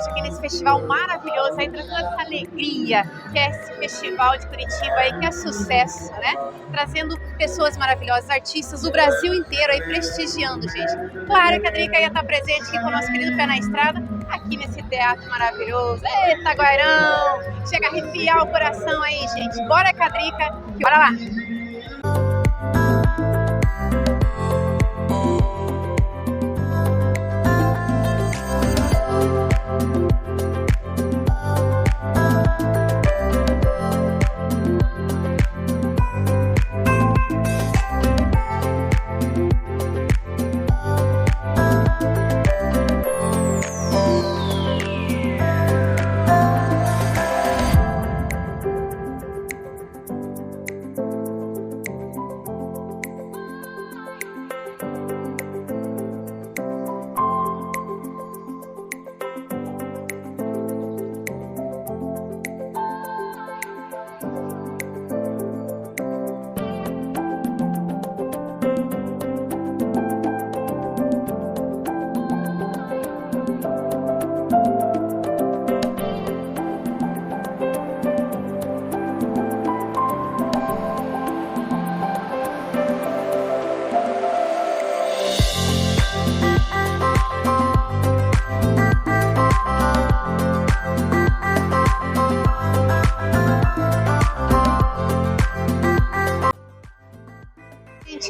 aqui nesse festival maravilhoso, aí trazendo essa alegria, que é esse festival de Curitiba aí, que é sucesso, né? Trazendo pessoas maravilhosas, artistas do Brasil inteiro aí prestigiando, gente. Claro que a Drica ia estar presente aqui com o nosso querido Pé na Estrada, aqui nesse teatro maravilhoso. Eita, Guairão! Chega a arrepiar o coração aí, gente. Bora com a Drica, bora lá!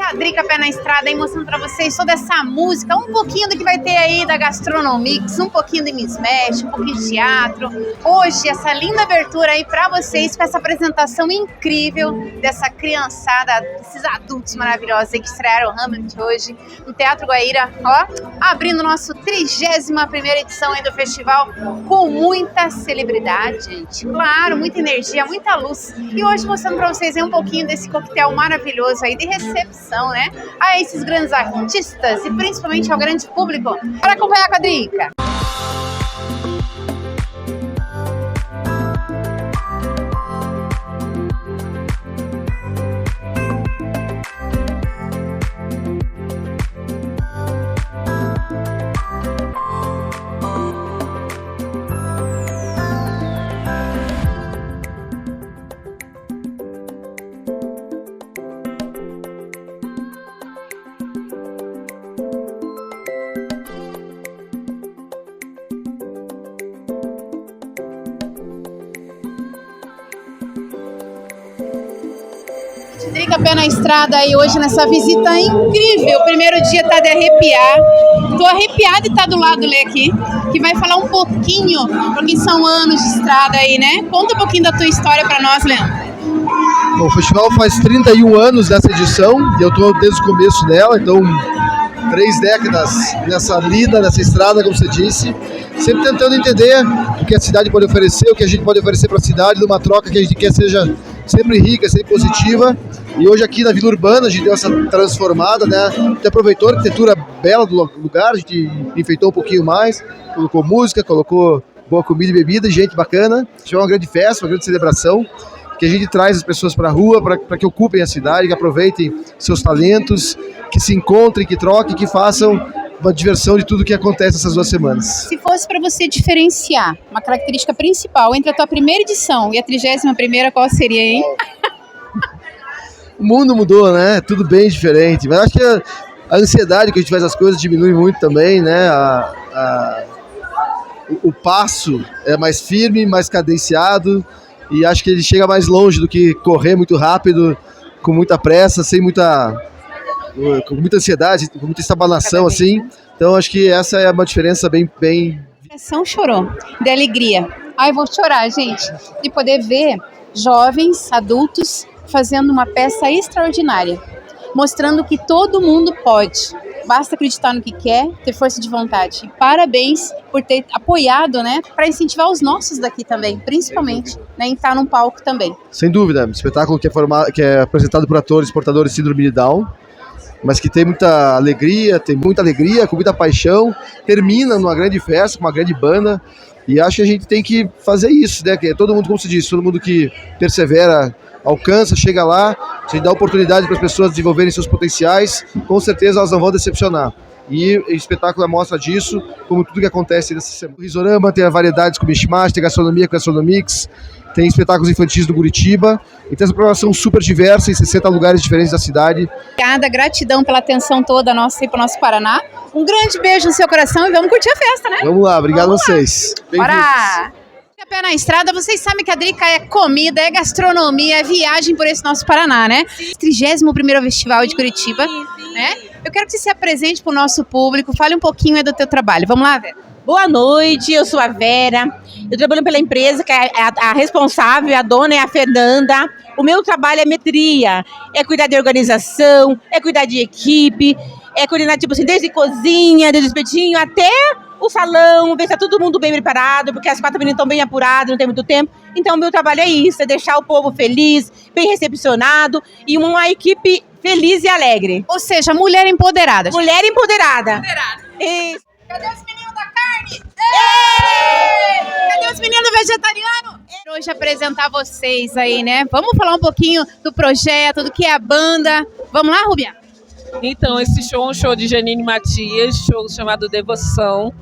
A Drica Pé na Estrada aí mostrando pra vocês toda essa música, um pouquinho do que vai ter aí da Gastronomics, um pouquinho de Miss Mesh, um pouquinho de teatro. Hoje, essa linda abertura aí pra vocês, com essa apresentação incrível dessa criançada, desses adultos maravilhosos aí que estrearam o Hamlet hoje no Teatro Guaíra, ó, abrindo nosso 31ª edição aí do festival com muita celebridade, gente. Claro, muita energia, muita luz. E hoje mostrando pra vocês aí um pouquinho desse coquetel maravilhoso aí de recepção, né, a esses grandes artistas e principalmente ao grande público, para acompanhar com a Drica. Drica Pé na Estrada aí hoje nessa visita incrível. O primeiro dia tá de arrepiar. Tô arrepiada e tá do lado Lê aqui, que vai falar um pouquinho, porque são anos de estrada aí, né? Conta um pouquinho da tua história pra nós, Leandro. Bom, o festival faz 31 anos dessa edição e eu tô desde o começo dela, então 3 décadas nessa lida, nessa estrada, como você disse, sempre tentando entender o que a cidade pode oferecer, o que a gente pode oferecer para a cidade, numa troca que a gente quer seja sempre rica, sempre positiva. E hoje aqui na Vila Urbana a gente deu essa transformada, né? A gente aproveitou a arquitetura bela do lugar, a gente enfeitou um pouquinho mais, colocou música, colocou boa comida e bebida, gente bacana. Foi uma grande festa, uma grande celebração, que a gente traz as pessoas para a rua para que ocupem a cidade, que aproveitem seus talentos, que se encontrem, que troquem, que façam uma diversão de tudo que acontece essas 2 semanas. Se fosse para você diferenciar uma característica principal entre a tua primeira edição e a 31ª, qual seria, hein? O mundo mudou, né? Tudo bem diferente. Mas acho que a ansiedade que a gente faz as coisas diminui muito também, né? O passo é mais firme, mais cadenciado. E acho que ele chega mais longe do que correr muito rápido, com muita pressa, com muita ansiedade, com muita estabanação, assim. Então acho que essa é uma diferença bem... A direção chorou, de alegria. Ai, vou chorar, gente, de poder ver jovens, adultos, fazendo uma peça extraordinária, mostrando que todo mundo pode. Basta acreditar no que quer, ter força de vontade. E parabéns por ter apoiado, né, para incentivar os nossos daqui também, principalmente, né, em estar num palco também. Sem dúvida, espetáculo que é apresentado por atores portadores de síndrome de Down, mas que tem muita alegria, com muita paixão, termina numa grande festa, com uma grande banda, e acho que a gente tem que fazer isso, né, que todo mundo, como se diz, todo mundo que persevera, alcança, chega lá, a gente dá oportunidade para as pessoas desenvolverem seus potenciais, com certeza elas não vão decepcionar. E o espetáculo é mostra disso, como tudo que acontece nessa semana. O Risorama tem variedades com Mishmash, tem gastronomia com Gastronomix, tem espetáculos infantis do Curitiba, e tem essa programação super diversa em 60 lugares diferentes da cidade. Obrigada, gratidão pela atenção toda nossa aí pro nosso Paraná. Um grande beijo no seu coração e vamos curtir a festa, né? Vamos lá, obrigado a vocês. Bora! Pé na estrada, vocês sabem que a Drica é comida, é gastronomia, é viagem por esse nosso Paraná, né? 31º Festival de Curitiba, né? Eu quero que você se apresente pro nosso público, fale um pouquinho aí do teu trabalho. Vamos lá, Vera? Boa noite, eu sou a Vera, eu trabalho pela empresa, que é a responsável, a dona é a Fernanda. O meu trabalho é metria, é cuidar de organização, é cuidar de equipe, é coordenar, tipo assim, desde cozinha, desde espetinho, até o salão, ver se tá todo mundo bem preparado, porque as 4 meninas estão bem apuradas, não tem muito tempo. Então, o meu trabalho é isso, é deixar o povo feliz, bem recepcionado e uma equipe feliz e alegre. Ou seja, mulher empoderada. Mulher empoderada. Isso. Cadê os meninos da carne? Ei! Cadê os meninos vegetarianos? Hoje apresentar vocês aí, né? Vamos falar um pouquinho do projeto, do que é a banda. Vamos lá, Rubia? Então, esse show é um show de Janine Matias, show chamado Devoção.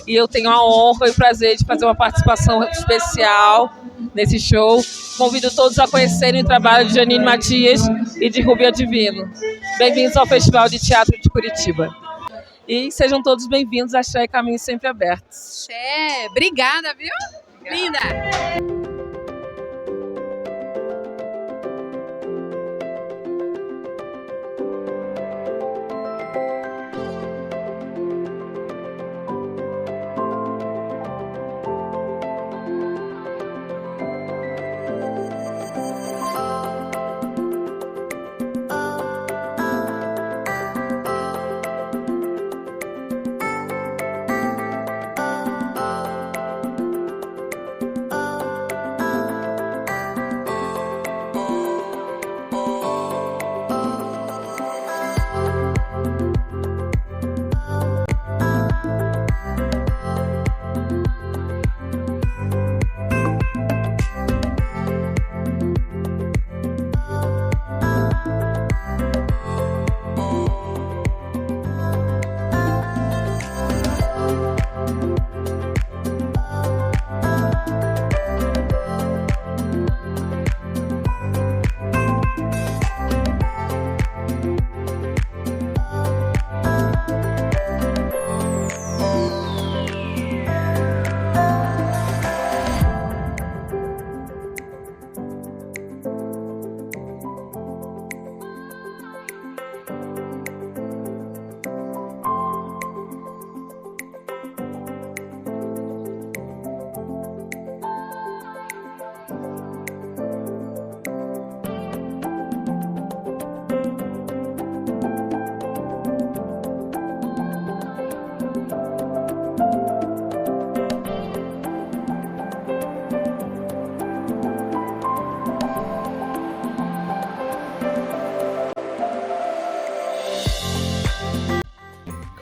E eu tenho a honra e o prazer de fazer uma participação especial nesse show. Convido todos a conhecerem o trabalho de Janine Matias e de Rubia Divino. Bem-vindos ao Festival de Teatro de Curitiba. E sejam todos bem-vindos a Xé e Caminhos Sempre Abertos. Xé, obrigada, viu? Linda!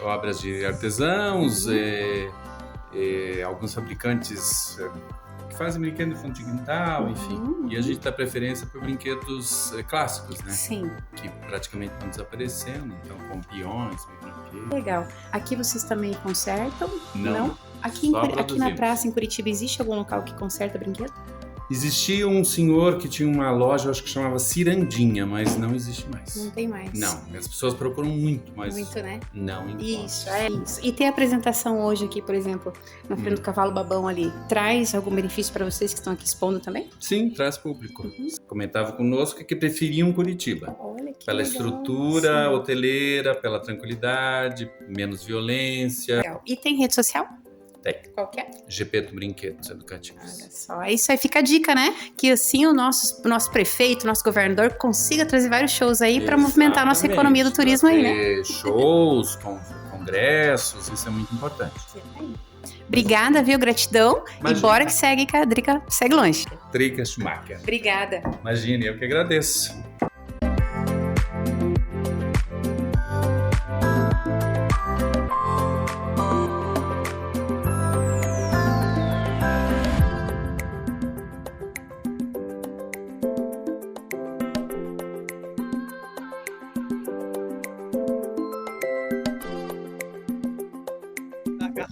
Obras de artesãos, alguns fabricantes que fazem brinquedo de fundo de quintal, enfim. E a gente dá preferência por brinquedos clássicos, né? Sim. Que praticamente estão desaparecendo, então com peões, brinquedos. Legal. Aqui vocês também consertam? Não. Aqui na praça, em Curitiba, existe algum local que conserta brinquedo? Existia um senhor que tinha uma loja, acho que chamava Cirandinha, mas não existe mais. Não tem mais. Não, as pessoas procuram muito, mas muito, né? não encontram. Isso, é isso. E tem a apresentação hoje aqui, por exemplo, na frente do Cavalo Babão ali. Traz algum benefício para vocês que estão aqui expondo também? Sim, traz público. Comentava conosco que preferiam Curitiba. Olha que pela legal. estrutura Sim. hoteleira, pela tranquilidade, menos violência. Legal. E tem rede social? Tem. Qual que é? Gepeto Brinquedos Educativos. Olha só, isso aí fica a dica, né? Que assim o nosso prefeito, o nosso governador consiga trazer vários shows aí para movimentar a nossa economia do turismo aí, né? Shows, congressos, isso é muito importante. Obrigada, viu? Gratidão. Imagina. E bora que segue, que a Drica segue longe. Drica Schumacher. Obrigada. Imagine, eu que agradeço.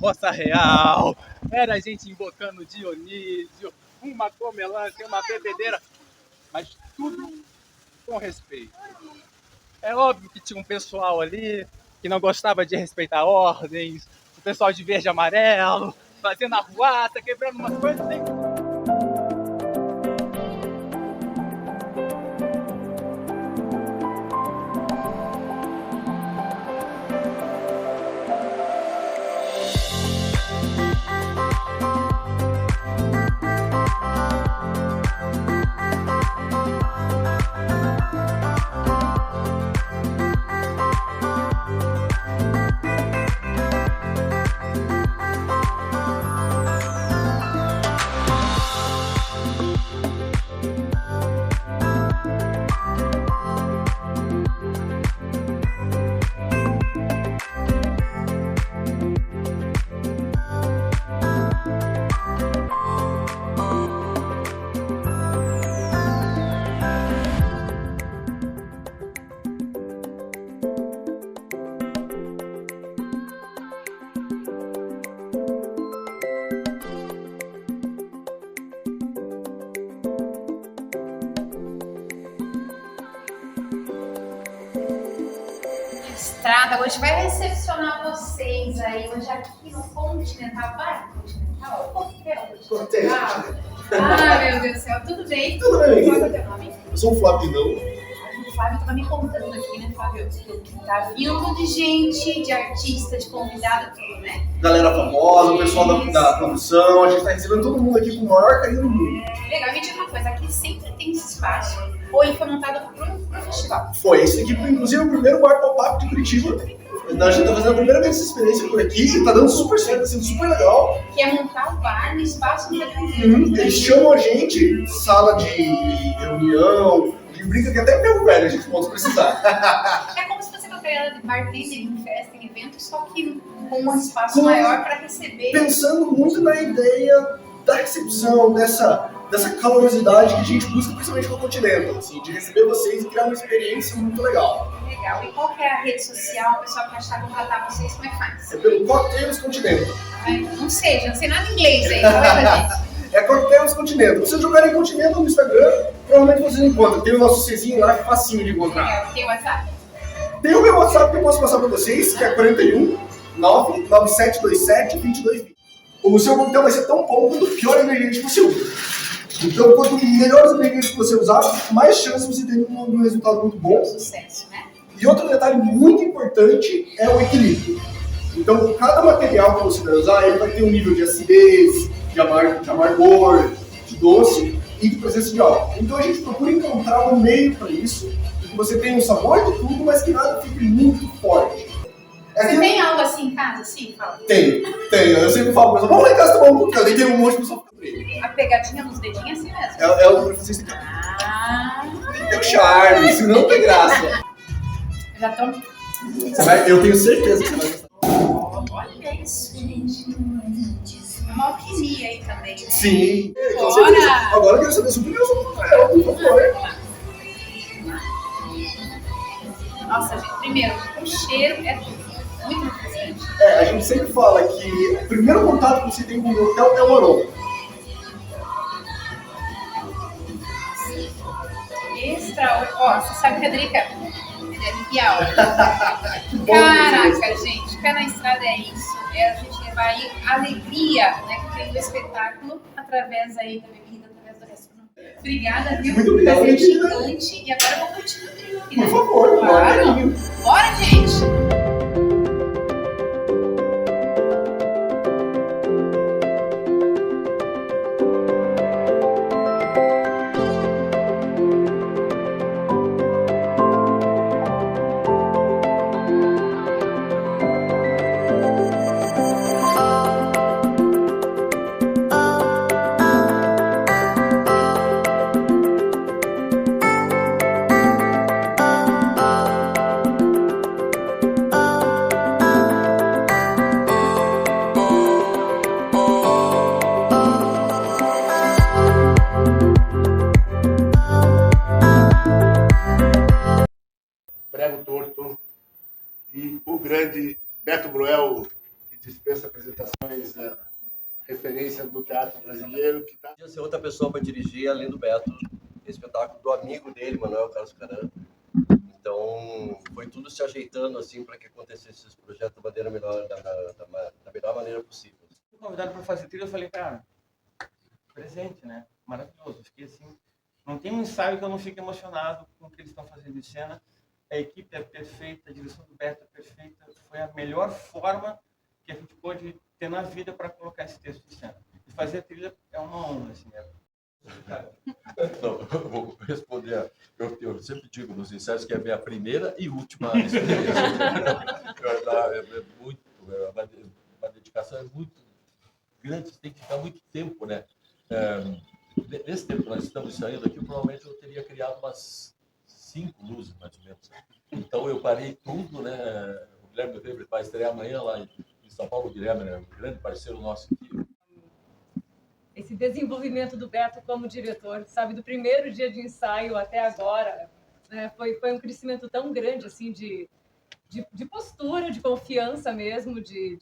Fossa Real, era a gente invocando Dionísio, uma comelância, uma bebedeira, mas tudo com respeito. É óbvio que tinha um pessoal ali que não gostava de respeitar ordens, o pessoal de verde e amarelo, fazendo arruaça, quebrando umas coisas. Estrada hoje vai recepcionar vocês aí, hoje aqui no Continental. Vai, Continental? Continental. Ah, meu Deus do céu, tudo bem? Tudo bem. Qual é o teu nome? Eu sou o Flavinão. O Flávio tava me contando aqui, né, Flávio? Que tá vindo de gente, de artista, de convidado, tudo, né? Galera famosa, o pessoal da produção, a gente tá recebendo todo mundo aqui com o maior carinho do mundo. Legal, me diga uma coisa, aqui sempre tem esse espaço, ou ele foi montado pro festival? Foi, esse aqui foi inclusive o primeiro bar pop-up de Curitiba. A gente tá fazendo a primeira vez essa experiência por aqui e tá dando super certo, tá sendo super legal. Que é montar o bar no espaço do Eles chamam a gente, sala de reunião, a gente brinca que até pelo velho a gente pode precisar. É como se fosse uma pegada de bartender em festa, em evento, só que com um espaço maior para receber. Pensando muito na ideia da recepção, dessa calorosidade que a gente busca principalmente com o Continental, assim, de receber vocês e criar uma experiência muito legal. Legal. E qual que é a rede social, o pessoal que achar contratar vocês, como é que faz? É pelo Cocktails Continental. Ai, não sei nada em inglês aí, não é, gente? É Cocktails Continental. Se vocês jogarem Continental no Instagram, provavelmente vocês encontram. Tem o nosso Czinho lá, que é facinho de encontrar. Legal. Tem o WhatsApp? Tem o meu WhatsApp que eu posso passar pra vocês, que é 41 99727 2220. O seu coquetel vai ser tão bom quanto o pior ingrediente que você usa. Então, quanto melhores ingredientes que você usar, mais chance você tem de um resultado muito bom. Sucesso, né? E outro detalhe muito importante é o equilíbrio. Então, cada material que você vai usar, ele vai ter um nível de acidez, de amargor, de doce e de presença de álcool. Então, a gente procura encontrar um meio para isso, que você tenha um sabor de tudo, mas que nada fique muito forte. Você tem algo assim em casa, assim? Fala. Tenho. Eu sempre falo pra pessoa, vamos lá em casa tomar um coquetel. Daí tem um monte de pessoa pra ele. A pegadinha nos dedinhos assim mesmo? É o que vocês têm. Tem um charme, senão não tem graça. Já tô... Eu tenho certeza que você vai gostar. Olha isso, gente. É uma alquimia aí também, né? Sim. Bora! Agora eu quero saber sobre o meu coquetel, por favor. Nossa, gente, primeiro, o cheiro é tudo. Muito interessante. A gente sempre fala que o primeiro contato que você tem com o coquetel é o aroma. Extraordinário. Ó, você sabe que a Drica é arrepial. Caraca, gente, ficar na estrada é isso. É a gente levar aí alegria, né, que tem do espetáculo através aí da bebida, através da gastronomia. Obrigada, viu? Muito obrigado, Prazer querida. gigante. E agora eu vou curtir o drink, né? Por favor, Claro. Bora, gente! do teatro brasileiro, que está... Podia ser outra pessoa para dirigir, além do Beto, espetáculo do amigo dele, Manuel Carlos Caran. Então, foi tudo se ajeitando assim para que acontecesse esse projeto da maneira melhor, da melhor maneira possível. Fui convidado para fazer trilha, eu falei, cara, presente, né? Maravilhoso. Fiquei assim, não tem um ensaio que eu não fique emocionado com o que eles estão fazendo em cena. A equipe é perfeita, a direção do Beto é perfeita. Foi a melhor forma que a gente pôde ter na vida para colocar esse texto em cena. E fazer a trilha é uma honra, assim, né? Não, eu vou responder. Eu sempre digo nos ensaios que é a minha primeira e última experiência. A dedicação é muito grande, você tem que ficar muito tempo, né? Nesse tempo que nós estamos saindo aqui, provavelmente eu teria criado umas 5 luzes, mais ou menos. Então eu parei tudo, né? O Guilherme Weber vai estrear amanhã lá em São Paulo. O Guilherme é um grande parceiro nosso aqui. Esse desenvolvimento do Beto como diretor, sabe, do primeiro dia de ensaio até agora, né, foi um crescimento tão grande, assim, de postura, de confiança mesmo, de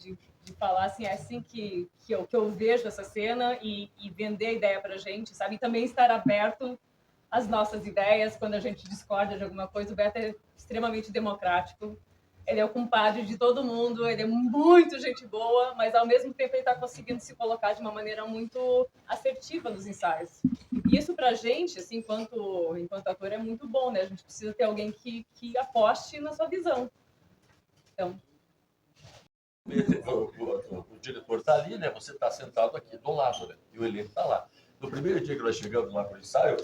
falar assim, é assim que eu vejo essa cena e vender a ideia pra gente, sabe, e também estar aberto às nossas ideias, quando a gente discorda de alguma coisa. O Beto é extremamente democrático. Ele é o compadre de todo mundo, ele é muito gente boa, mas ao mesmo tempo ele está conseguindo se colocar de uma maneira muito assertiva nos ensaios. E isso pra gente, assim, enquanto ator, é muito bom, né? A gente precisa ter alguém que aposte na sua visão. Então... O diretor está ali, né? Você está sentado aqui do lado, né? E o elenco está lá. No primeiro dia que nós chegamos lá para o ensaio,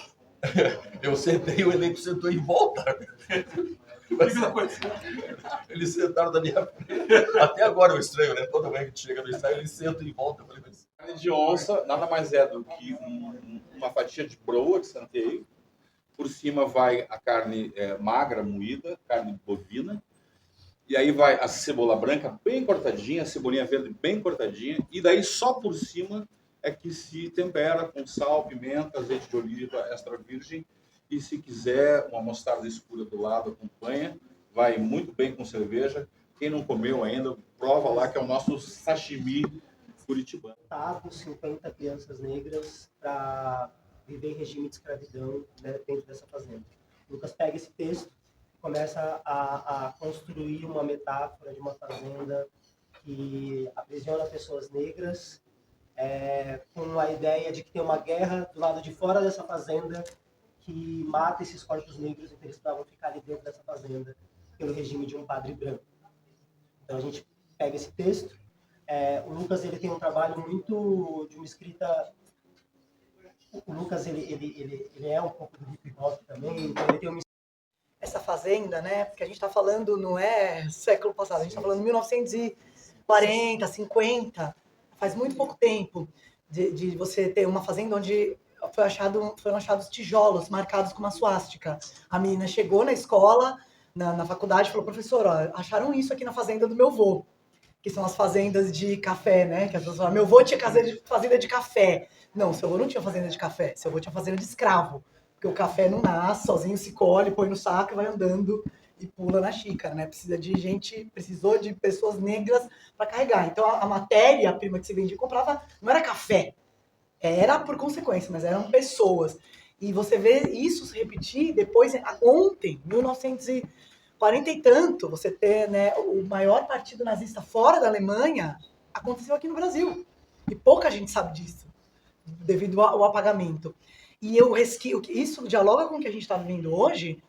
eu sentei e o elenco sentou em volta. Eles sentaram da minha frente. Até agora eu estranho, né? Toda vez que a gente chega no ensaio, eles sentam em volta. Carne de onça nada mais é do que uma fatia de broa de santeio. Por cima vai a carne magra, moída, carne bovina. E aí vai a cebola branca bem cortadinha, a cebolinha verde bem cortadinha. E daí só por cima é que se tempera com sal, pimenta, azeite de oliva extra virgem. E se quiser, uma mostarda escura do lado acompanha. Vai muito bem com cerveja. Quem não comeu ainda, prova lá, que é o nosso sashimi curitibano. Com 50 crianças negras para viver em regime de escravidão, né, dentro dessa fazenda. O Lucas pega esse texto e começa a construir uma metáfora de uma fazenda que aprisiona pessoas negras, com a ideia de que tem uma guerra do lado de fora dessa fazenda que mata esses corpos negros, então eles precisavam ficar ali dentro dessa fazenda pelo regime de um padre branco. Então a gente pega esse texto. O Lucas, ele tem um trabalho muito de uma escrita. O Lucas, ele é um pouco do hip hop também, então ele tem uma... Essa fazenda, né? Porque a gente está falando, não é século passado, a gente está falando 1940, 50, faz muito pouco tempo de você ter uma fazenda onde foram achados tijolos marcados com uma suástica. A menina chegou na escola, na faculdade, e falou: professor, ó, acharam isso aqui na fazenda do meu avô, que são as fazendas de café, né? Que as pessoas falam: meu avô tinha fazenda de café. Não, seu avô não tinha fazenda de café, seu avô tinha fazenda de escravo, porque o café não nasce, sozinho se colhe, põe no saco e vai andando e pula na xícara, né? Precisou de pessoas negras para carregar. Então a matéria-prima que se vendia e comprava não era café, era por consequência, mas eram pessoas. E você vê isso se repetir depois, ontem, 1940 e tanto, você ter, né, o maior partido nazista fora da Alemanha, aconteceu aqui no Brasil. E pouca gente sabe disso, devido ao apagamento. E isso dialoga com o que a gente está vivendo hoje,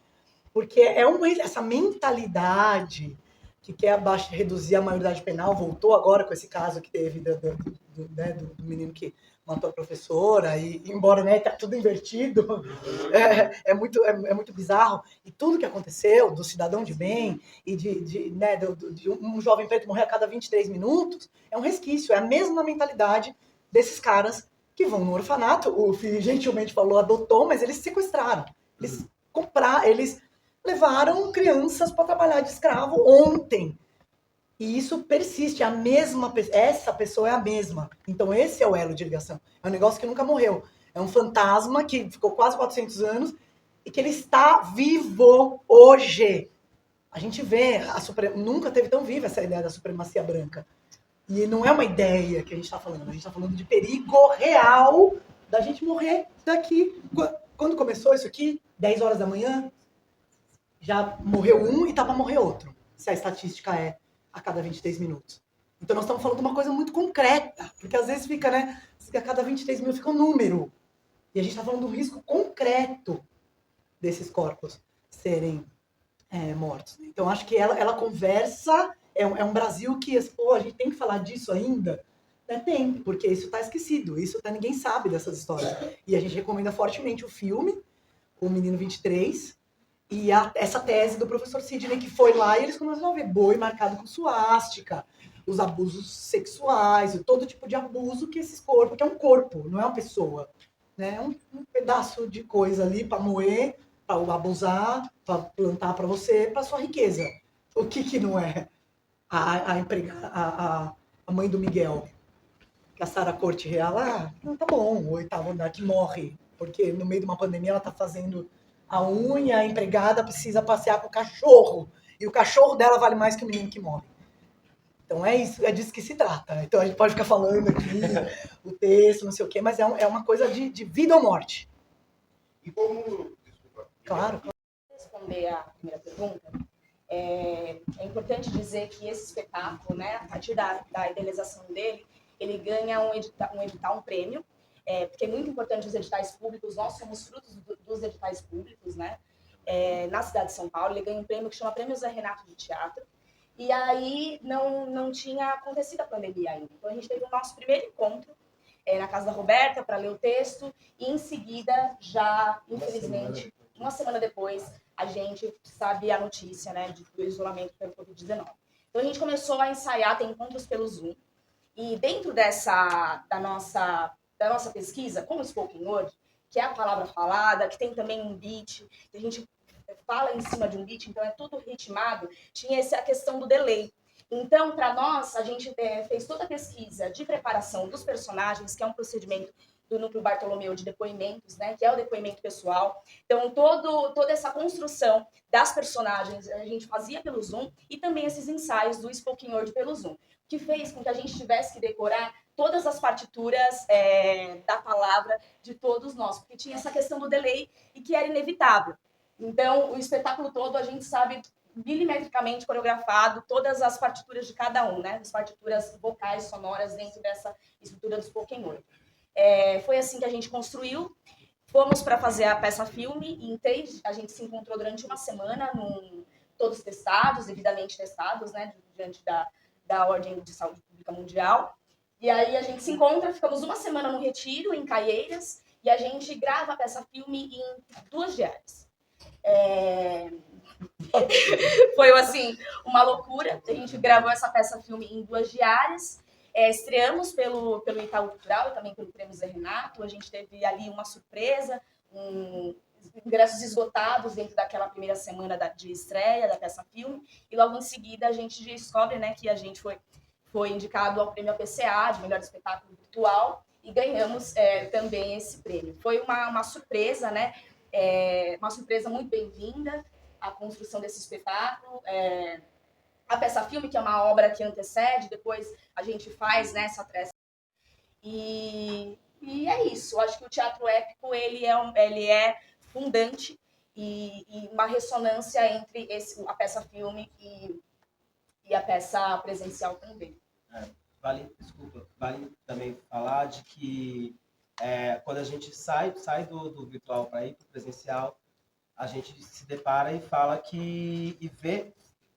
porque essa mentalidade que quer reduzir a maioridade penal, voltou agora com esse caso que teve do menino que matou a professora, e embora, né, tá tudo invertido, é muito bizarro. E tudo que aconteceu do cidadão de bem e de um jovem preto morrer a cada 23 minutos é um resquício, é a mesma mentalidade desses caras que vão no orfanato. O filho gentilmente falou adotou, mas eles sequestraram, eles levaram crianças para trabalhar de escravo ontem. E isso persiste, essa pessoa é a mesma. Então esse é o elo de ligação. É um negócio que nunca morreu. É um fantasma que ficou quase 400 anos e que ele está vivo hoje. A gente vê, nunca teve tão viva essa ideia da supremacia branca. E não é uma ideia que a gente está falando, a gente está falando de perigo real da gente morrer daqui. Quando começou isso aqui, 10 horas da manhã, já morreu um e tá para morrer outro, se a estatística é a cada 23 minutos. Então nós estamos falando de uma coisa muito concreta, porque às vezes fica, né, a cada 23 minutos fica um número. E a gente está falando do risco concreto desses corpos serem mortos. Então acho que ela conversa, é um Brasil que, pô, a gente tem que falar disso ainda. Tem, porque isso está esquecido, ninguém sabe dessas histórias. E a gente recomenda fortemente o filme, O Menino 23, e essa tese do professor Sidney, que foi lá e eles começaram a ver boi marcado com suástica, os abusos sexuais, todo tipo de abuso que esses corpos, que é um corpo, não é uma pessoa, né? É um pedaço de coisa ali para moer, para abusar, para plantar para você, para sua riqueza. O que não é a mãe do Miguel? Que a Sara Corte Real, tá bom, o oitavo andar que morre, porque no meio de uma pandemia ela tá fazendo a unha, a empregada precisa passear com o cachorro, e o cachorro dela vale mais que o menino que morre. Então é isso, é disso que se trata. Então a gente pode ficar falando aqui o texto, não sei o quê, mas é uma coisa de vida ou morte. E como... Desculpa. Claro. Responder a primeira pergunta, é importante dizer que esse espetáculo, né, a partir da idealização dele, ele ganha um prêmio, porque é muito importante os editais públicos, nós somos frutos dos editais públicos, né? Na cidade de São Paulo, ele ganha um prêmio que chama Prêmio Zé Renato de Teatro, e aí não tinha acontecido a pandemia ainda. Então a gente teve o nosso primeiro encontro na casa da Roberta para ler o texto, e em seguida, já, infelizmente, uma semana depois, a gente sabe a notícia, né, do isolamento pelo Covid-19. Então a gente começou a ensaiar, ter encontros pelo Zoom, e dentro da nossa pesquisa, como spoken word, que é a palavra falada, que tem também um beat, que a gente fala em cima de um beat, então é tudo ritmado, tinha a questão do delay. Então, para nós, a gente fez toda a pesquisa de preparação dos personagens, que é um procedimento do Núcleo Bartolomeu de depoimentos, né, que é o depoimento pessoal. Então, toda essa construção das personagens a gente fazia pelo Zoom, e também esses ensaios do spoken word pelo Zoom, que fez com que a gente tivesse que decorar todas as partituras da palavra de todos nós, porque tinha essa questão do delay e que era inevitável. Então, o espetáculo todo a gente sabe milimetricamente coreografado, todas as partituras de cada um, né? As partituras vocais, sonoras dentro dessa estrutura do spoken word. Foi assim que a gente construiu. Fomos para fazer a peça filme, e a gente se encontrou durante uma semana, todos testados, devidamente testados, né? Diante da Ordem de Saúde Pública Mundial. E aí a gente se encontra, ficamos uma semana no retiro, em Caieiras, e a gente grava a peça filme em 2 diárias. Foi, assim, uma loucura. A gente gravou essa peça filme em 2 diárias. Estreamos pelo Itaú Cultural e também pelo Prêmio Zé Renato. A gente teve ali uma surpresa, ingressos esgotados dentro daquela primeira semana de estreia da peça filme. E logo em seguida a gente descobre, né, que a gente foi indicado ao Prêmio APCA de melhor espetáculo virtual, e ganhamos também esse prêmio. Foi uma surpresa, né? Uma surpresa muito bem-vinda, a construção desse espetáculo. A peça filme, que é uma obra que antecede, depois a gente faz, né, essa tressa. E é isso. Eu acho que o teatro épico ele é fundante e uma ressonância entre a peça filme e a peça presencial também. Vale também falar de que quando a gente sai do virtual para ir para o presencial, a gente se depara e fala e vê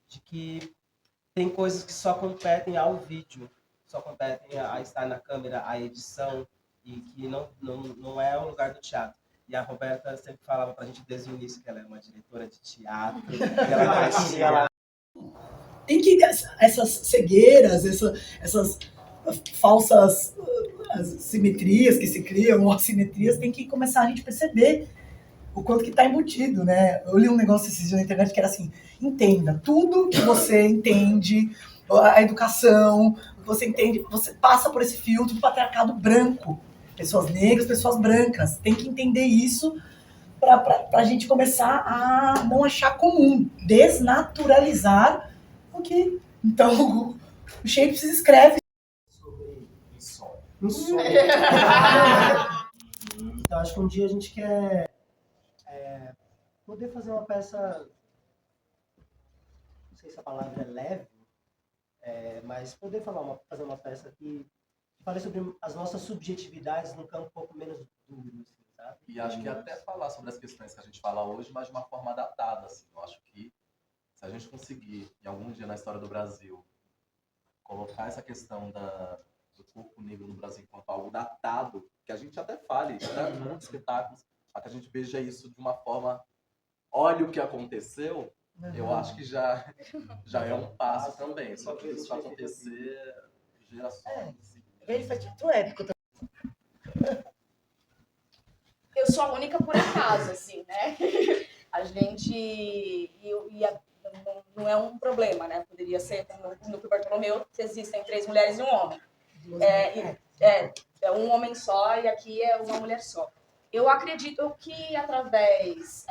de que tem coisas que só competem ao vídeo, só competem a estar na câmera, a edição, e que não é o lugar do teatro. E a Roberta sempre falava para a gente desde o início que ela é uma diretora de teatro, que ela tem que essas cegueiras, essas falsas simetrias que se criam, ou assimetrias, tem que começar a gente perceber o quanto que está embutido, né? Eu li um negócio esses dias na internet que era assim: entenda, tudo que você entende, a educação, você entende, você passa por esse filtro do patriarcado branco. Pessoas negras, pessoas brancas. Tem que entender isso para a gente começar a não achar comum, desnaturalizar o que... Então, o Shakespeare escreve Um sonho. Então, acho que um dia a gente quer poder fazer uma peça, não sei se a palavra é leve, mas poder fazer uma peça que fale sobre as nossas subjetividades num campo um pouco menos duro, assim, sabe? E acho que até falar sobre as questões que a gente fala hoje, mas de uma forma adaptada, assim. Eu acho que se a gente conseguir, em algum dia na história do Brasil, colocar essa questão do corpo negro no Brasil enquanto algo datado, que a gente até fale, né, com outros espetáculos, para que a gente veja isso de uma forma, olha o que aconteceu, eu acho que já é um passo também. Só que isso vai acontecer gerações. Ele faz teatro épico também. Eu sou a única por acaso, assim, né? A gente... não é um problema, né? Poderia ser, como no Bartolomeu, que existem 3 mulheres e um homem. É um homem só e aqui é uma mulher só. Eu acredito que através...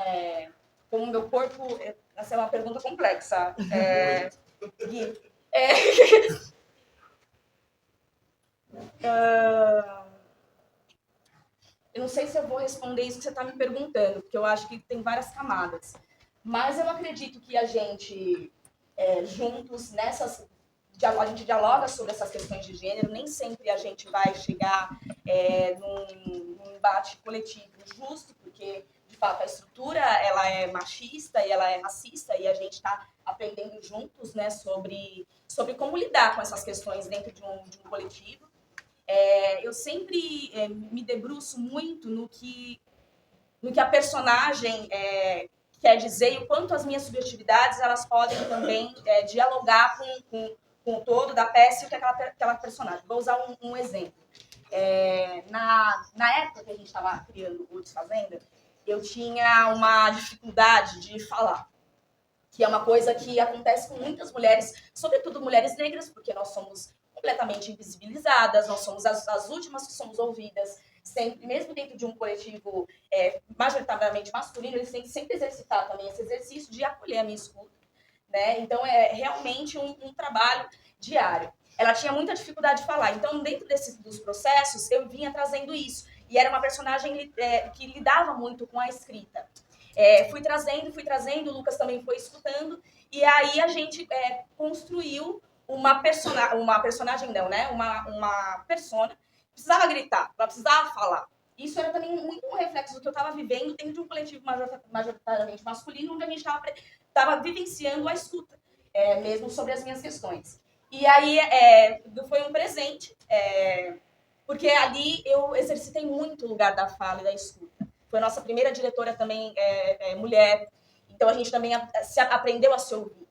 como o meu corpo... Essa é uma pergunta complexa. Gui. Eu não sei se eu vou responder isso que você está me perguntando, porque eu acho que tem várias camadas. Mas eu acredito que a gente, juntos, a gente dialoga sobre essas questões de gênero, nem sempre a gente vai chegar num embate coletivo justo, porque, de fato, a estrutura ela é machista e ela é racista, e a gente está aprendendo juntos, né, sobre como lidar com essas questões dentro de um coletivo. Eu sempre me debruço muito no que a personagem quer dizer e o quanto as minhas subjetividades elas podem também dialogar com o todo da peça e o que aquela personagem. Vou usar um exemplo. Na época que a gente estava criando o Desfazenda, eu tinha uma dificuldade de falar, que é uma coisa que acontece com muitas mulheres, sobretudo mulheres negras, porque nós somos completamente invisibilizadas, nós somos as últimas que somos ouvidas, sempre, mesmo dentro de um coletivo majoritariamente masculino, eles têm que sempre exercitar também esse exercício de acolher a minha escuta, né? Então, é realmente um trabalho diário. Ela tinha muita dificuldade de falar, então, dentro dos processos, eu vinha trazendo isso, e era uma personagem que lidava muito com a escrita. Fui trazendo, o Lucas também foi escutando, e aí a gente construiu uma personagem não, né? Uma persona que precisava gritar, ela precisava falar. Isso era também muito um reflexo do que eu estava vivendo dentro de um coletivo majoritariamente masculino, onde a gente estava vivenciando a escuta, mesmo sobre as minhas questões. E aí foi um presente, porque ali eu exercitei muito o lugar da fala e da escuta. Foi a nossa primeira diretora também mulher, então a gente também aprendeu a se ouvir.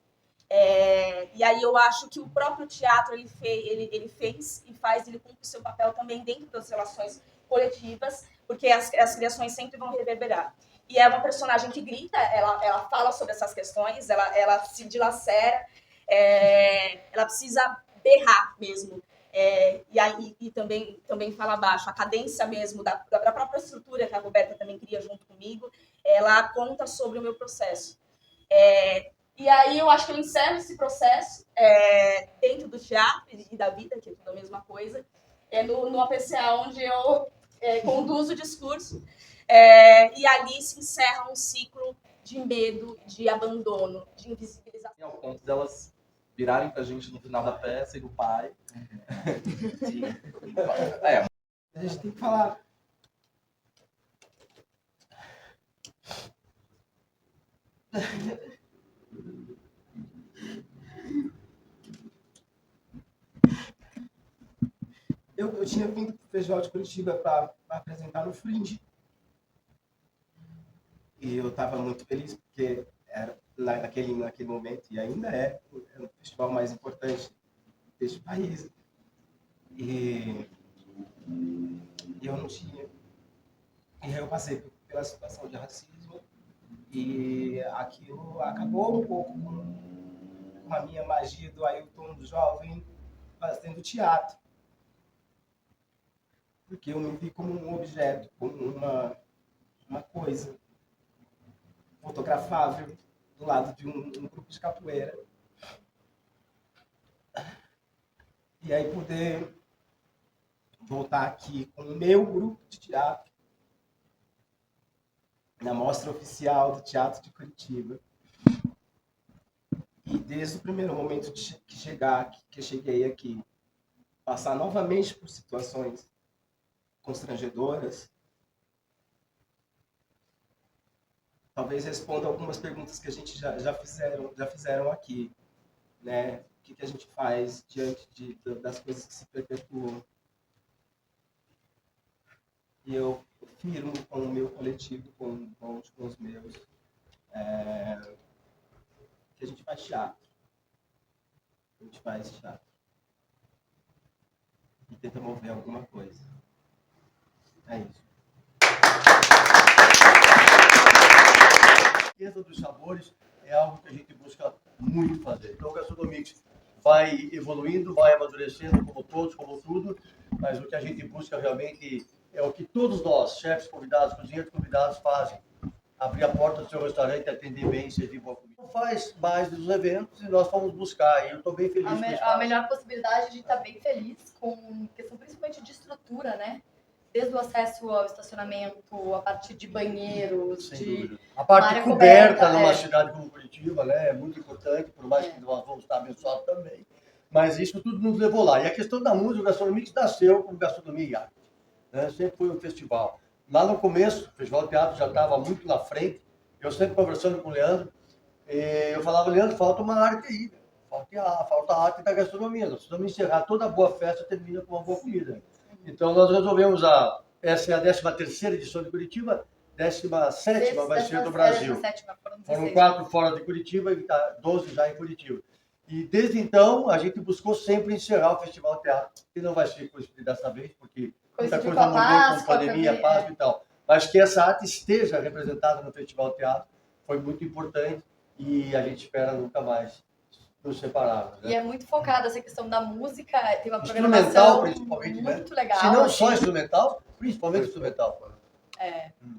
E aí eu acho que o próprio teatro ele fez e faz, ele cumpre o seu papel também dentro das relações coletivas, porque as criações sempre vão reverberar. E é uma personagem que grita, ela fala sobre essas questões, ela se dilacera, ela precisa berrar mesmo. E também fala baixo. A cadência mesmo da própria estrutura que a Roberta também cria junto comigo, ela conta sobre o meu processo. E aí eu acho que eu encerro esse processo dentro do teatro e da vida, que é tudo a mesma coisa, no APCA, onde eu conduzo o discurso, e ali se encerra um ciclo de medo, de abandono, de invisibilização. Ao ponto delas virarem pra gente no final da peça e do pai. A gente tem que falar. Eu tinha vindo para o Festival de Curitiba para apresentar no Fringe. E eu estava muito feliz, porque era naquele momento, e ainda é o festival mais importante deste país. E eu não tinha. E aí eu passei pela situação de racismo, e aquilo acabou um pouco com a minha magia do Ailton jovem fazendo teatro. Porque eu me vi como um objeto, como uma coisa fotografável do lado de um grupo de capoeira. E aí poder vou estar aqui com o meu grupo de teatro na Mostra Oficial do Teatro de Curitiba. E desde o primeiro momento que eu cheguei aqui, passar novamente por situações constrangedoras, talvez responda algumas perguntas que a gente já fizeram aqui, né? O que a gente faz diante das coisas que se perpetuam. E eu firmo com o meu coletivo, com os meus, que a gente faz teatro. A gente faz teatro. E tenta mover alguma coisa. É isso. A riqueza dos sabores é algo que a gente busca muito fazer. Então, o Gastronomix vai evoluindo, vai amadurecendo, como todos, como tudo, mas o que a gente busca realmente é o que todos nós, chefes convidados, cozinheiros convidados, fazem. Abrir a porta do seu restaurante, atender bem, servir boa comida. Faz mais dos eventos e nós fomos buscar. E eu estou bem feliz com isso. A melhor possibilidade, a gente está bem feliz com questão principalmente de estrutura, né? Desde o acesso ao estacionamento, a partir de banheiros, a parte coberta numa cidade como Curitiba, né, é muito importante, por mais que nós vamos estar abençoados também. Mas isso tudo nos levou lá. E a questão da música, o Gastronomix nasceu como Gastronomia e Arte. Né? Sempre foi um festival. Lá no começo, o Festival de Teatro já estava muito na frente. Eu sempre conversando com o Leandro, eu falava, Leandro, falta uma arte aí. Falta a arte da gastronomia. Nós precisamos encerrar toda boa festa, termina com uma boa comida. Então, nós resolvemos essa é a 13ª edição de Curitiba, 17ª vai ser do Brasil. Foram 4 fora de Curitiba e 12 já em Curitiba. E desde então, a gente buscou sempre encerrar o Festival de Teatro, que não vai ser coincidir dessa vez, porque muita coisa mudou com pandemia, Páscoa e tal. Mas que essa arte esteja representada no Festival de Teatro foi muito importante e a gente espera nunca mais nos separarmos. Né? E é muito focada essa questão da música, tem uma instrumental, programação principalmente, muito legal. Se não só instrumental, principalmente instrumental.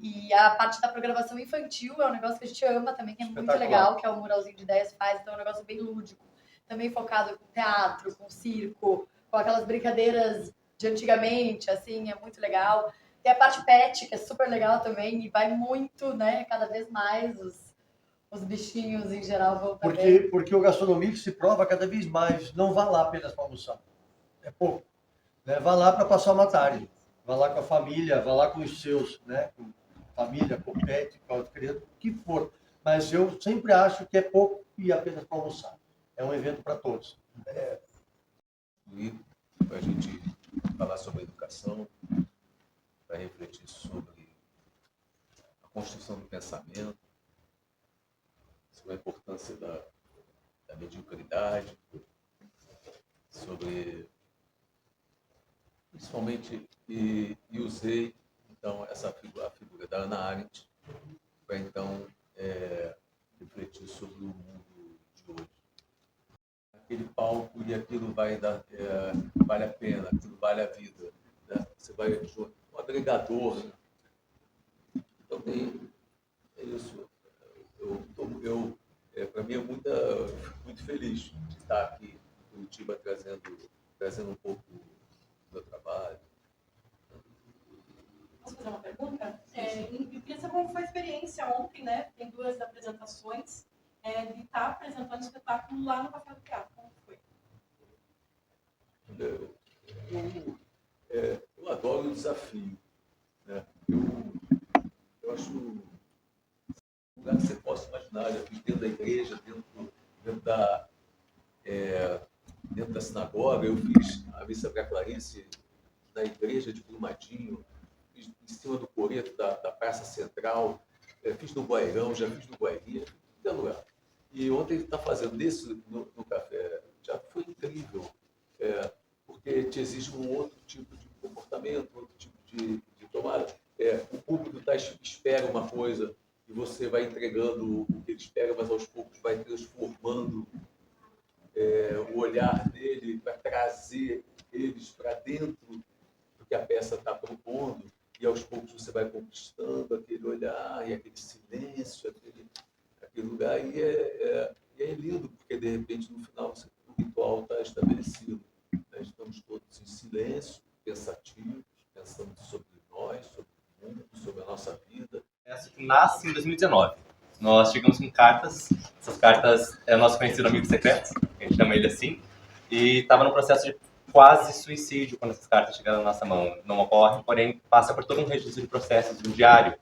E a parte da programação infantil é um negócio que a gente ama também, que é muito legal, que é o Muralzinho de Ideias faz, então é um negócio bem lúdico. Também focado com teatro, com circo, com aquelas brincadeiras de antigamente, assim, é muito legal. Tem a parte pet, que é super legal também, e vai muito, né, cada vez mais os bichinhos em geral vão também. Porque o Gastronomix se prova cada vez mais, não vá lá apenas para almoçar, é pouco. Né? Vá lá para passar uma tarde, vá lá com a família, vá lá com os seus, né? Com família, com pet, com a criança, o que for. Mas eu sempre acho que é pouco e apenas para almoçar. É um evento para todos. Para a gente falar sobre a educação, para refletir sobre a construção do pensamento, sobre a importância da mediocridade, sobre, principalmente, e usei então a figura da Hannah Arendt para então refletir sobre o mundo de hoje. Aquele palco e aquilo vale a pena, aquilo vale a vida. Né? Você vai um agregador. Né? Então é isso. Para mim é muito feliz de estar aqui em Curitiba trazendo um pouco do meu trabalho. Posso fazer uma pergunta? Eu queria saber como foi a experiência ontem, né? Tem 2 apresentações, de estar apresentando o espetáculo lá no Café do Teatro. Como foi? Eu adoro o desafio. Né? Eu acho um lugar que você possa imaginar, eu fiz dentro da igreja, dentro da sinagoga, eu fiz a missa para Clarice na igreja de Brumadinho, fiz em cima do coreto da Praça Central, fiz no Guairão, já fiz no Guairinha, em todo lugar. E ontem ele está fazendo isso no café, já foi incrível, porque te exige um outro tipo de comportamento, outro tipo de tomada. O público espera uma coisa e você vai entregando o que ele espera, mas aos poucos vai transformando o olhar dele para trazer eles para dentro do que a peça está propondo, e aos poucos você vai conquistando aquele olhar e aquele silêncio, aquele lugar, e é lindo, porque de repente no final o ritual está estabelecido. Né? Estamos todos em silêncio, pensativos, nasce em 2019. Nós chegamos com cartas, essas cartas é o nosso conhecido amigo secreto, a gente chama ele assim, e estava no processo de quase suicídio quando essas cartas chegaram na nossa mão. Não ocorre, porém passa por todo um registro de processos, um diário.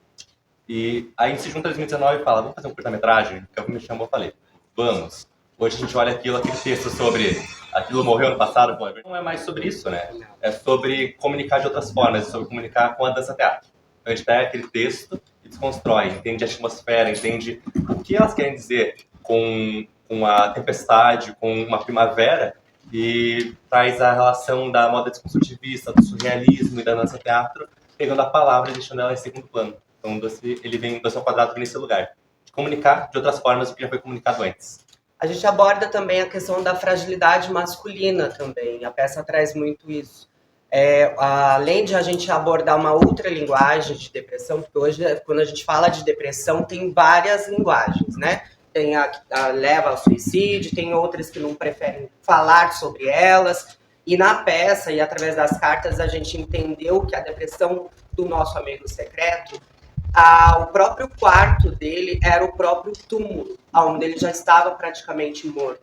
E aí a gente se junta em 2019 e fala, vamos fazer um curta-metragem? Que é o que me chamou, eu falei, vamos. Hoje a gente olha aquele texto sobre aquilo morreu no passado, não é mais sobre isso, né? É sobre comunicar de outras formas, é sobre comunicar com a dança-teatro. Então a gente pega aquele texto e desconstrói, entende a atmosfera, entende o que elas querem dizer com a tempestade, com uma primavera, e traz a relação da moda desconstrutivista, do surrealismo e da dança-teatro, pegando a palavra e deixando ela em segundo plano. Então ele vem do seu quadrado nesse lugar. De comunicar de outras formas do que já foi comunicado antes. A gente aborda também a questão da fragilidade masculina também. A peça traz muito isso. Além de a gente abordar uma outra linguagem de depressão, porque hoje, quando a gente fala de depressão, tem várias linguagens, né? Tem a leva ao suicídio, tem outras que não preferem falar sobre elas. E na peça, e através das cartas, a gente entendeu que a depressão do nosso amigo secreto, o próprio quarto dele era o próprio túmulo, onde ele já estava praticamente morto.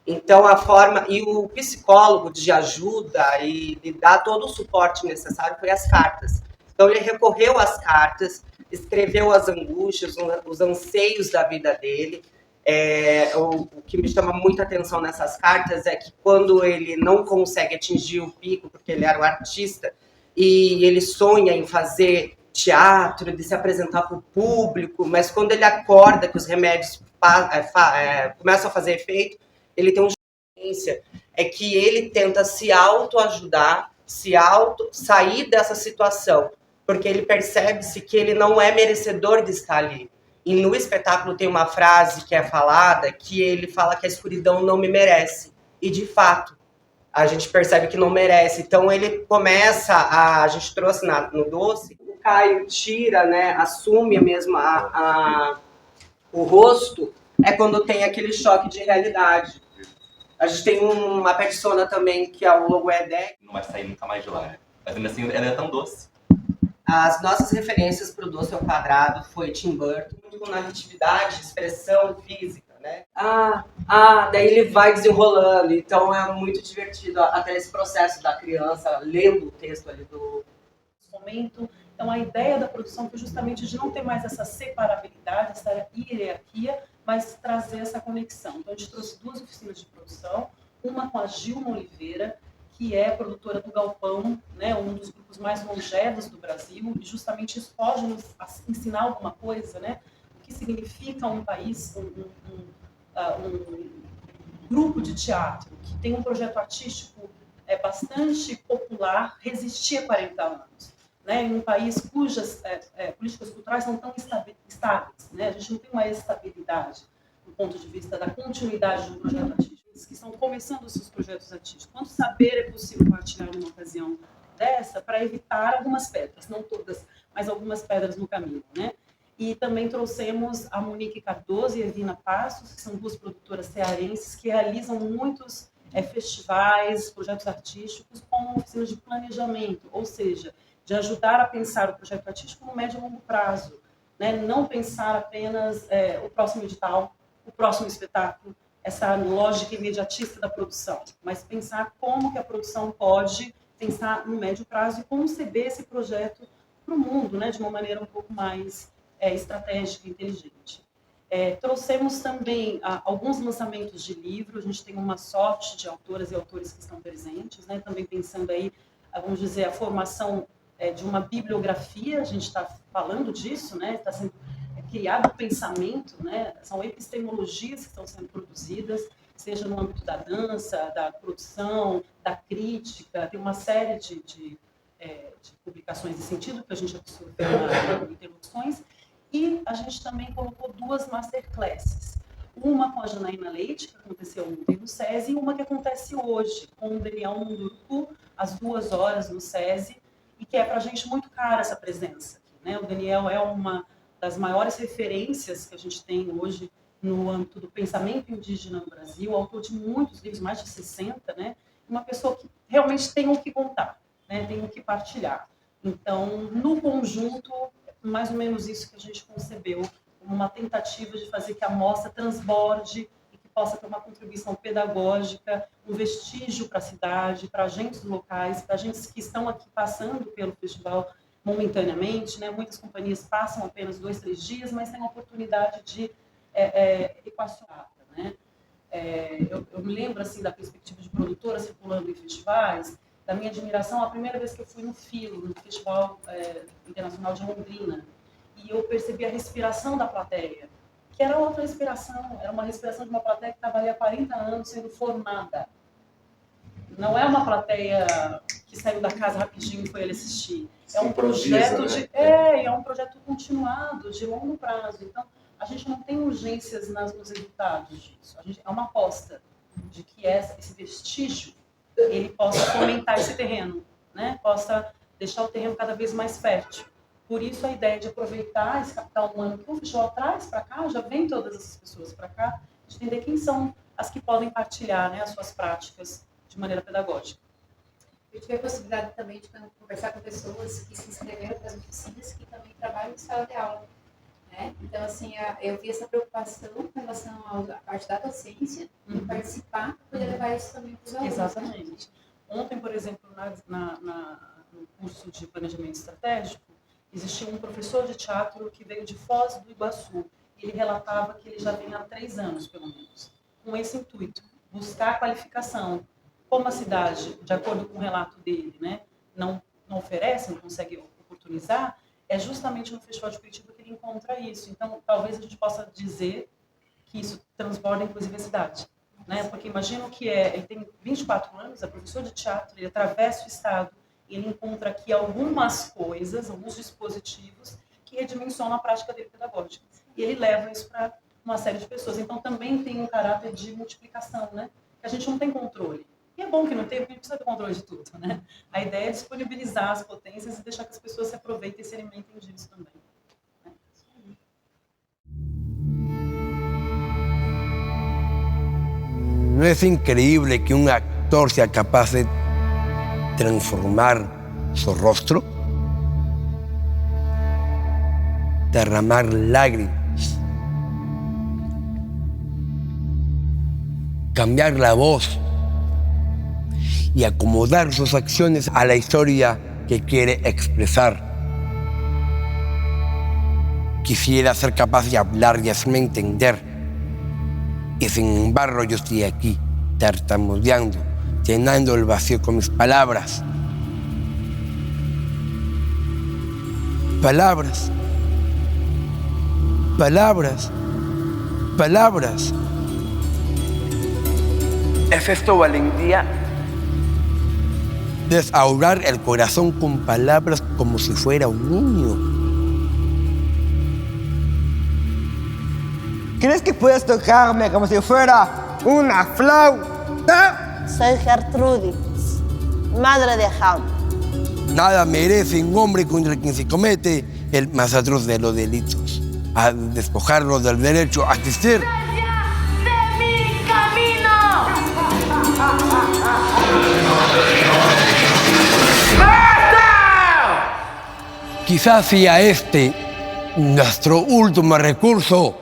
Então, a forma... E o psicólogo de ajuda e de dar todo o suporte necessário foi as cartas. Então, ele recorreu às cartas, escreveu as angústias, os anseios da vida dele. O que me chama muita atenção nessas cartas é que quando ele não consegue atingir o pico, porque ele era um artista, e ele sonha em fazer teatro, de se apresentar para o público, mas quando ele acorda que os remédios começam a fazer efeito, ele tem uma experiência, é que ele tenta se autoajudar, sair dessa situação, porque ele percebe-se que ele não é merecedor de estar ali. E no espetáculo tem uma frase que é falada, que ele fala que a escuridão não me merece. E de fato, a gente percebe que não merece. Então ele começa, a gente trouxe no doce, o Caio tira, né, assume mesmo o rosto, é quando tem aquele choque de realidade. A gente tem uma persona também, que é o logo EDEC. Não vai sair nunca mais de lá, né? Mas ainda assim, ela é tão doce. As nossas referências para o Doce ao Quadrado foi Tim Burton, muito com narratividade, expressão física, né? Daí ele vai desenrolando, então é muito divertido até esse processo da criança lendo o texto ali do momento. Então a ideia da produção foi justamente de não ter mais essa separabilidade, essa hierarquia, mas trazer essa conexão. Então a gente trouxe 2 oficinas de produção, uma com a Gilma Oliveira, que é produtora do Galpão, né, um dos grupos mais longevos do Brasil, e justamente isso pode nos ensinar alguma coisa, né? O que significa um país, um grupo de teatro que tem um projeto artístico bastante popular, resistir a 40 anos. Né, em um país cujas políticas culturais são tão estáveis, né? A gente não tem uma estabilidade do ponto de vista da continuidade de um projeto artístico, que estão começando os seus projetos artísticos. Quanto saber é possível partilhar numa ocasião dessa para evitar algumas pedras, não todas, mas algumas pedras no caminho, né? E também trouxemos a Monique Cardoso e a Evina Passos, que são 2 produtoras cearenses que realizam muitos festivais, projetos artísticos com oficinas de planejamento, ou seja, de ajudar a pensar o projeto artístico no médio e longo prazo, né? Não pensar apenas o próximo edital, o próximo espetáculo, essa lógica imediatista da produção, mas pensar como que a produção pode pensar no médio prazo e conceber esse projeto para o mundo, né? De uma maneira um pouco mais estratégica e inteligente. Trouxemos também alguns lançamentos de livro, a gente tem uma sorte de autoras e autores que estão presentes, né? Também pensando aí, vamos dizer, a formação de uma bibliografia, a gente está falando disso, né? Está sendo criado o pensamento, né? São epistemologias que estão sendo produzidas, seja no âmbito da dança, da produção, da crítica, tem uma série de publicações nesse sentido que a gente absorveu nas interlocuções, e a gente também colocou 2 masterclasses, uma com a Janaína Leite, que aconteceu ontem no SESI, e uma que acontece hoje, com o Daniel Munduruku, às 2 horas no SESI, e que é para a gente muito cara essa presença aqui, né? O Daniel é uma das maiores referências que a gente tem hoje no âmbito do pensamento indígena no Brasil, autor de muitos livros, mais de 60, né? Uma pessoa que realmente tem o que contar, né? Tem o que partilhar. Então, no conjunto, mais ou menos isso que a gente concebeu, como uma tentativa de fazer que a mostra transborde e que possa ter uma contribuição pedagógica, um vestígio para a cidade, para agentes locais, para agentes que estão aqui passando pelo festival momentaneamente, né? Muitas companhias passam apenas 2, 3 dias, mas têm a oportunidade de equacionar, né? Eu me lembro assim da perspectiva de produtora circulando em festivais, da minha admiração a primeira vez que eu fui no FILO, no Festival Internacional de Londrina, e eu percebi a respiração da plateia, que era outra respiração, era uma respiração de uma plateia que estava ali há 40 anos sendo formada. Não é uma plateia que saiu da casa rapidinho e foi ali assistir. É um projeto é um projeto continuado, de longo prazo. Então, a gente não tem urgências nos resultados disso. É uma aposta de que esse vestígio ele possa fomentar esse terreno, né? Possa deixar o terreno cada vez mais fértil. Por isso a ideia de aproveitar esse capital humano que o festival traz para cá, já vem todas essas pessoas para cá, de entender quem são as que podem partilhar, né, as suas práticas de maneira pedagógica. Eu tive a possibilidade também de conversar com pessoas que se inscreveram para as oficinas que também trabalham em sala de aula, né? Então, assim, eu vi essa preocupação com relação à parte da docência, de participar, poder levar isso também para os alunos. Exatamente. Ontem, por exemplo, no curso de planejamento estratégico, existia um professor de teatro que veio de Foz do Iguaçu. Ele relatava que ele já vem há 3 anos, pelo menos, com esse intuito, buscar qualificação. Como a cidade, de acordo com o relato dele, né, não oferece, não consegue oportunizar, é justamente no Festival de Curitiba que ele encontra isso. Então, talvez a gente possa dizer que isso transborda, inclusive, a cidade. Né? Porque imagino que ele tem 24 anos, é professor de teatro, ele atravessa o estado, ele encontra aqui algumas coisas, alguns dispositivos que redimensionam a prática dele pedagógica. E ele leva isso para uma série de pessoas. Então, também tem um caráter de multiplicação, né? Que a gente não tem controle. E é bom que não tenha, porque a gente precisa ter controle de tudo, né? A ideia é disponibilizar as potências e deixar que as pessoas se aproveitem e se alimentem disso também. ¿No es increíble que un actor sea capaz de transformar su rostro? Derramar lágrimas. Cambiar la voz. Y acomodar sus acciones a la historia que quiere expresar. Quisiera ser capaz de hablar y hacerme entender. Y sin embargo yo estoy aquí, tartamudeando, llenando el vacío con mis palabras. Palabras. Palabras. Palabras. ¿Es esto valentía? Desahogar el corazón con palabras como si fuera un niño. ¿Crees que puedes tocarme como si fuera una flauta? Soy Gertrudis, madre de Ham. Nada merece un hombre contra quien se comete el más atroz de los delitos, a despojarlo del derecho a existir. ¡De mi camino! Quizás sea este nuestro último recurso,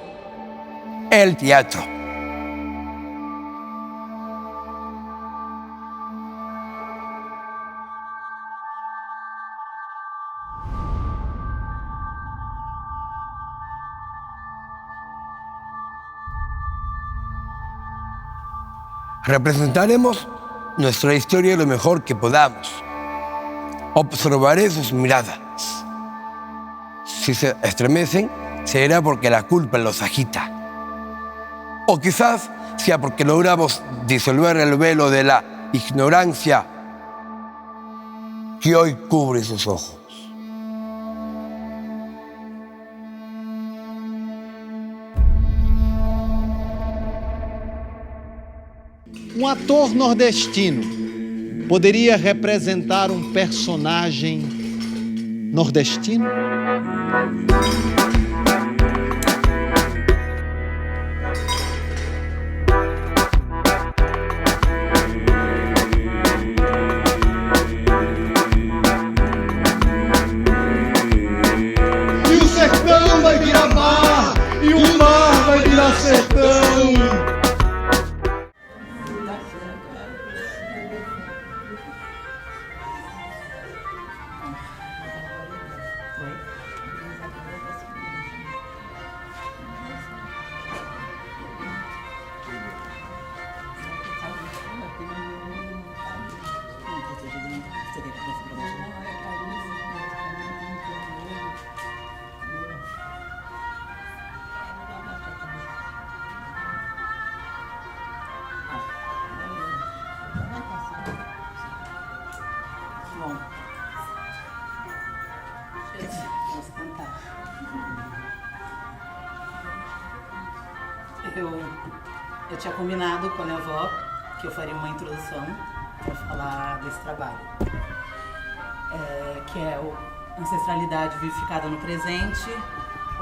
el teatro. Representaremos nuestra historia lo mejor que podamos. Observaré sus miradas. Si se estremecen, será porque la culpa los agita. O quizás sea porque logramos disolver el velo de la ignorancia que hoy cubre sus ojos. Um ator nordestino poderia representar um personagem nordestino? Eu tinha combinado com a minha avó que eu faria uma introdução para falar desse trabalho, que é ancestralidade vivificada no presente,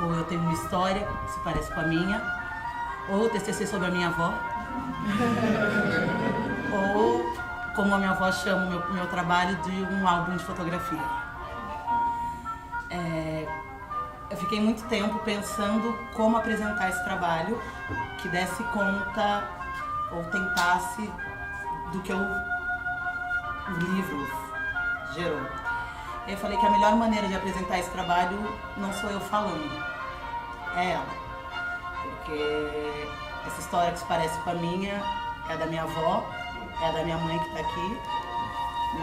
ou eu tenho uma história que se parece com a minha, ou TCC sobre a minha avó, ou como a minha avó chama o meu trabalho de um álbum de fotografia. Eu fiquei muito tempo pensando como apresentar esse trabalho que desse conta ou tentasse do que o livro gerou. Eu falei que a melhor maneira de apresentar esse trabalho não sou eu falando, é ela. Porque essa história que se parece com a minha é a da minha avó, é a da minha mãe que está aqui,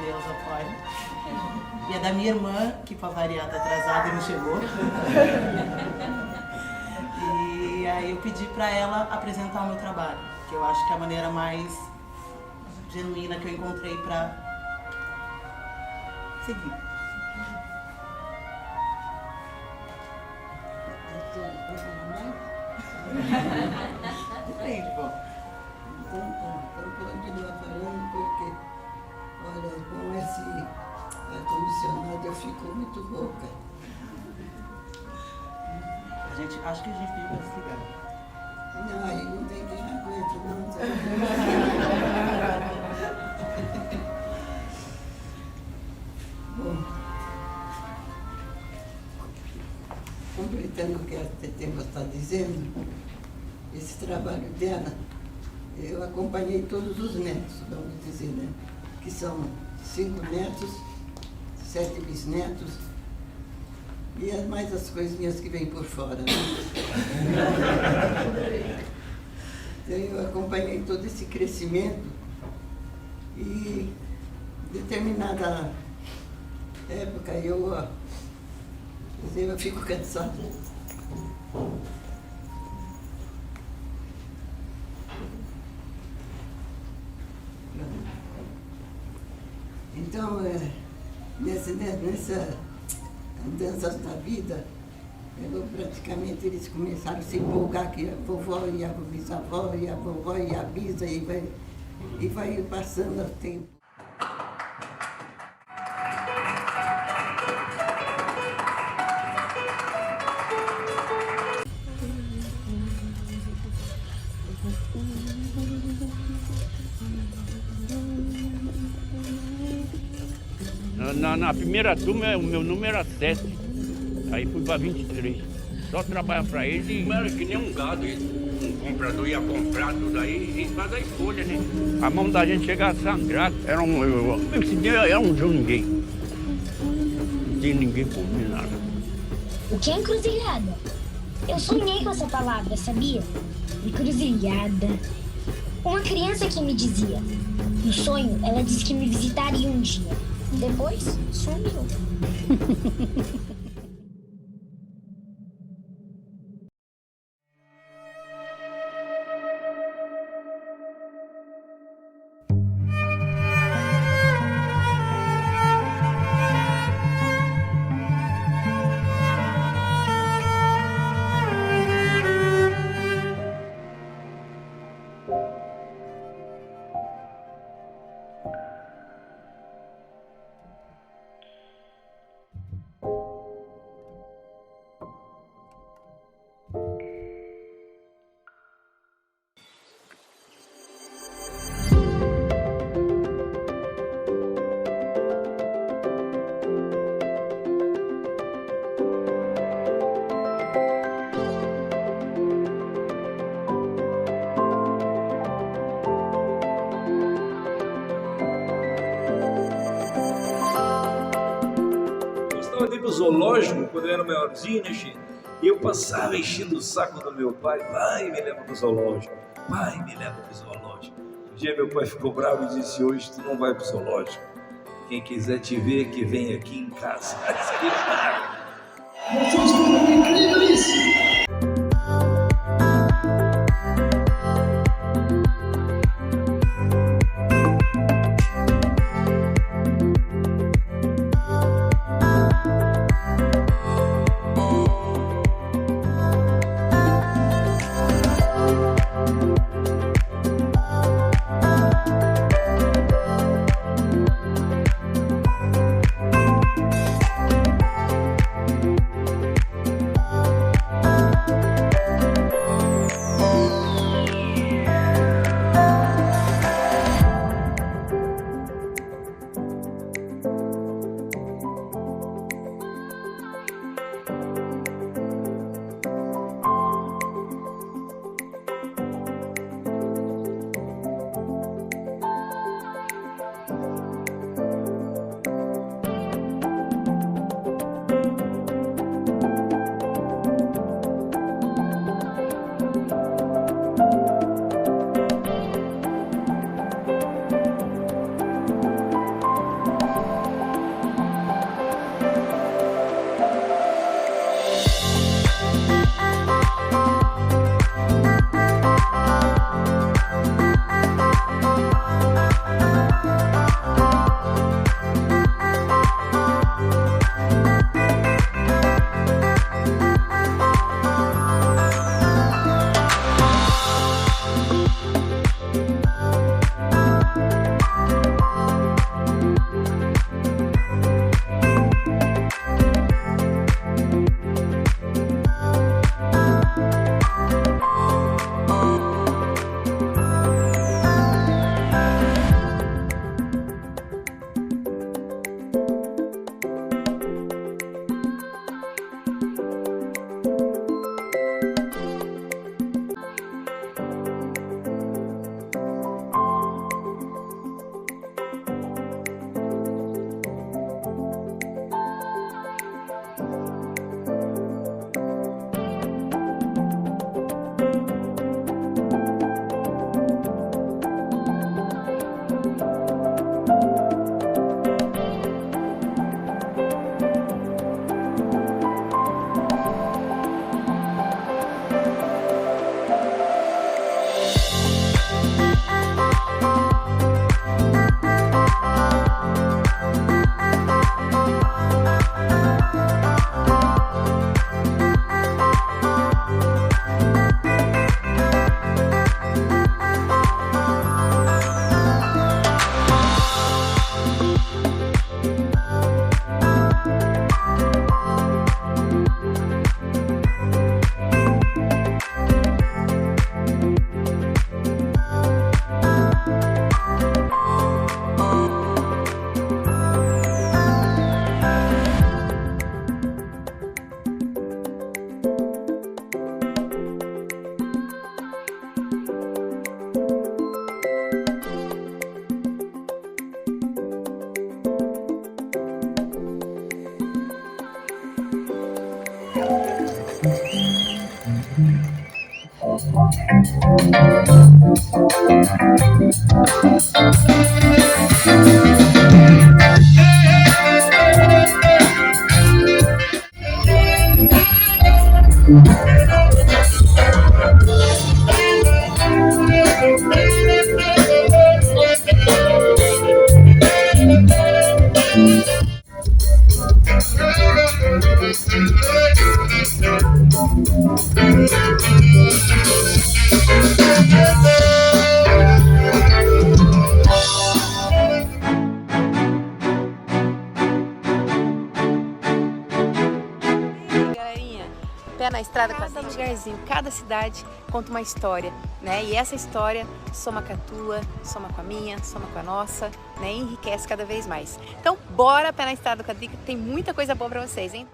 Deus apoie, e a da minha irmã, que para variar está atrasada e não chegou. E aí eu pedi para ela apresentar o meu trabalho, que eu acho que é a maneira mais genuína que eu encontrei para seguir. Depende, bom. Então continua falando porque, olha, com esse ar-condicionado eu fico muito rouca. Acho que a gente tem que desligar. Não, aí não tem que já aguento, não. Bom, completando o que a Tetema está dizendo, esse trabalho dela, eu acompanhei todos os netos, vamos dizer, né? Que são 5 netos, 7 bisnetos, e mais as coisinhas que vêm por fora, né? Então, eu acompanhei todo esse crescimento e, em determinada época, eu fico cansada. Então, nessa dança da vida, praticamente eles começaram a se empolgar que a vovó e a bisavó e a vovó e a bisa e vai passando o tempo. Na primeira turma, o meu número era 7. Aí fui para 23. Só trabalhava para eles e... Era que nem um gado. Um comprador ia comprar tudo aí e faz a escolha, né? A mão da gente chegava a sangrar. Esse dia era um João ninguém. Não tinha ninguém por mim, nada. O que é encruzilhada? Eu sonhei com essa palavra, sabia? Encruzilhada. Uma criança que me dizia. No sonho, ela disse que me visitaria um dia. Depois, sumiu. Zoológico, quando eu era maiorzinho, né, Chico? E eu passava enchendo o saco do meu pai. Pai, me leva pro zoológico. Pai, me leva pro zoológico. Um dia meu pai ficou bravo e disse: hoje tu não vai pro zoológico. Quem quiser te ver, que vem aqui em casa. Vocês estão incríveis! Pé na estrada, cada lugarzinho, cada cidade conta uma história, né? E essa história soma com a tua, soma com a minha, soma com a nossa, né? E enriquece cada vez mais. Então, bora Pé na Estrada com a Drica, tem muita coisa boa pra vocês, hein?